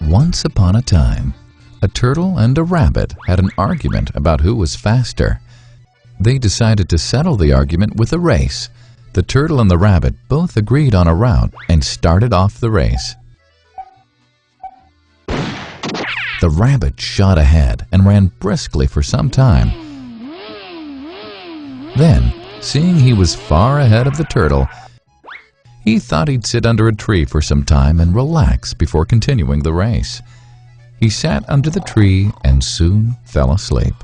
Once upon a time, a turtle and a rabbit had an argument about who was faster. They decided to settle the argument with a race. The turtle and the rabbit both agreed on a route and started off the race. The rabbit shot ahead and ran briskly for some time. Then, seeing he was far ahead of the turtle, he thought he'd sit under a tree for some time and relax before continuing the race. He sat under the tree and soon fell asleep.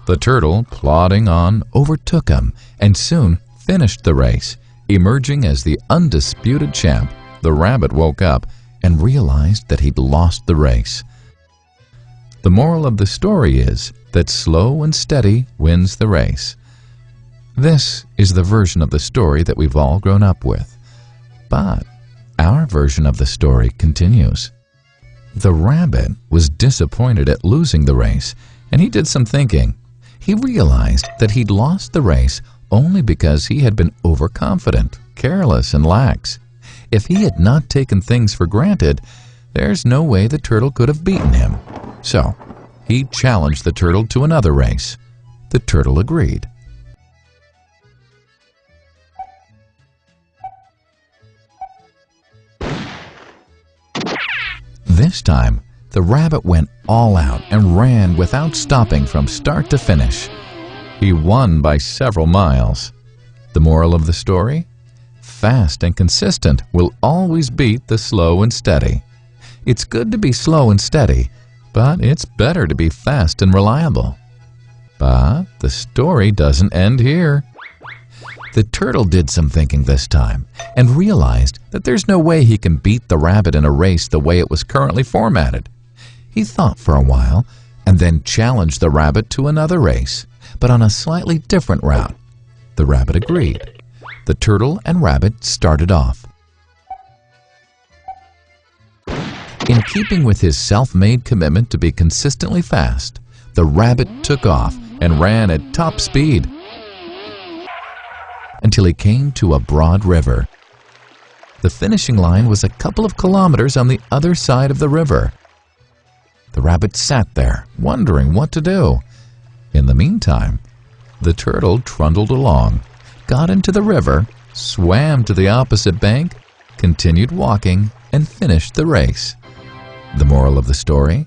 The turtle, plodding on, overtook him and soon finished the race. Emerging as the undisputed champ, the rabbit woke up and realized that he'd lost the race. The moral of the story is that slow and steady wins the race. This is the version of the story that we've all grown up with. But our version of the story continues. The rabbit was disappointed at losing the race, and he did some thinking. He realized that he'd lost the race only because he had been overconfident, careless, and lax. If he had not taken things for granted, there's no way the turtle could have beaten him. So, he challenged the turtle to another race. The turtle agreed. This time, the rabbit went all out and ran without stopping from start to finish. He won by several miles. The moral of the story? Fast and consistent will always beat the slow and steady. It's good to be slow and steady, but it's better to be fast and reliable. But the story doesn't end here. The turtle did some thinking this time and realized that there's no way he can beat the rabbit in a race the way it was currently formatted. He thought for a while and then challenged the rabbit to another race, but on a slightly different route. The rabbit agreed. The turtle and rabbit started off. In keeping with his self-made commitment to be consistently fast, the rabbit took off and ran at top speed until he came to a broad river. The finishing line was a couple of kilometers on the other side of the river. The rabbit sat there, wondering what to do. In the meantime, the turtle trundled along, got into the river, swam to the opposite bank, continued walking, and finished the race. The moral of the story?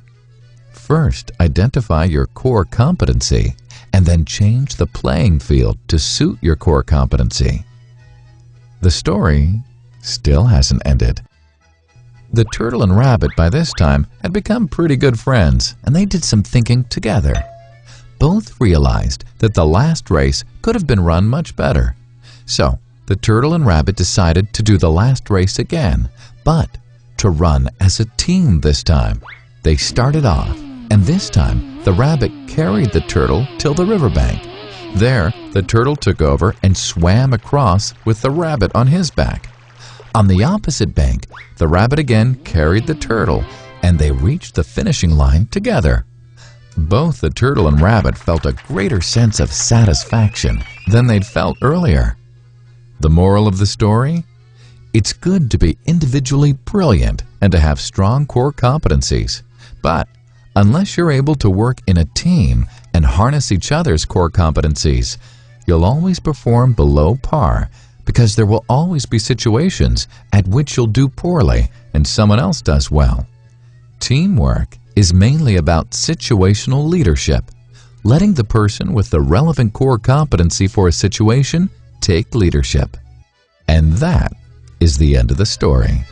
First, identify your core competency, and then change the playing field to suit your core competency. The story still hasn't ended. The turtle and rabbit by this time had become pretty good friends, and they did some thinking together. Both realized that the last race could have been run much better. So, the turtle and rabbit decided to do the last race again, but to run as a team this time. They started off, and this time the rabbit carried the turtle till the riverbank. There, the turtle took over and swam across with the rabbit on his back. On the opposite bank, the rabbit again carried the turtle, and they reached the finishing line together. Both the turtle and rabbit felt a greater sense of satisfaction than they'd felt earlier. The moral of the story? It's good to be individually brilliant and to have strong core competencies. But unless you're able to work in a team and harness each other's core competencies, you'll always perform below par, because there will always be situations at which you'll do poorly and someone else does well. Teamwork is mainly about situational leadership, letting the person with the relevant core competency for a situation take leadership. And that is the end of the story.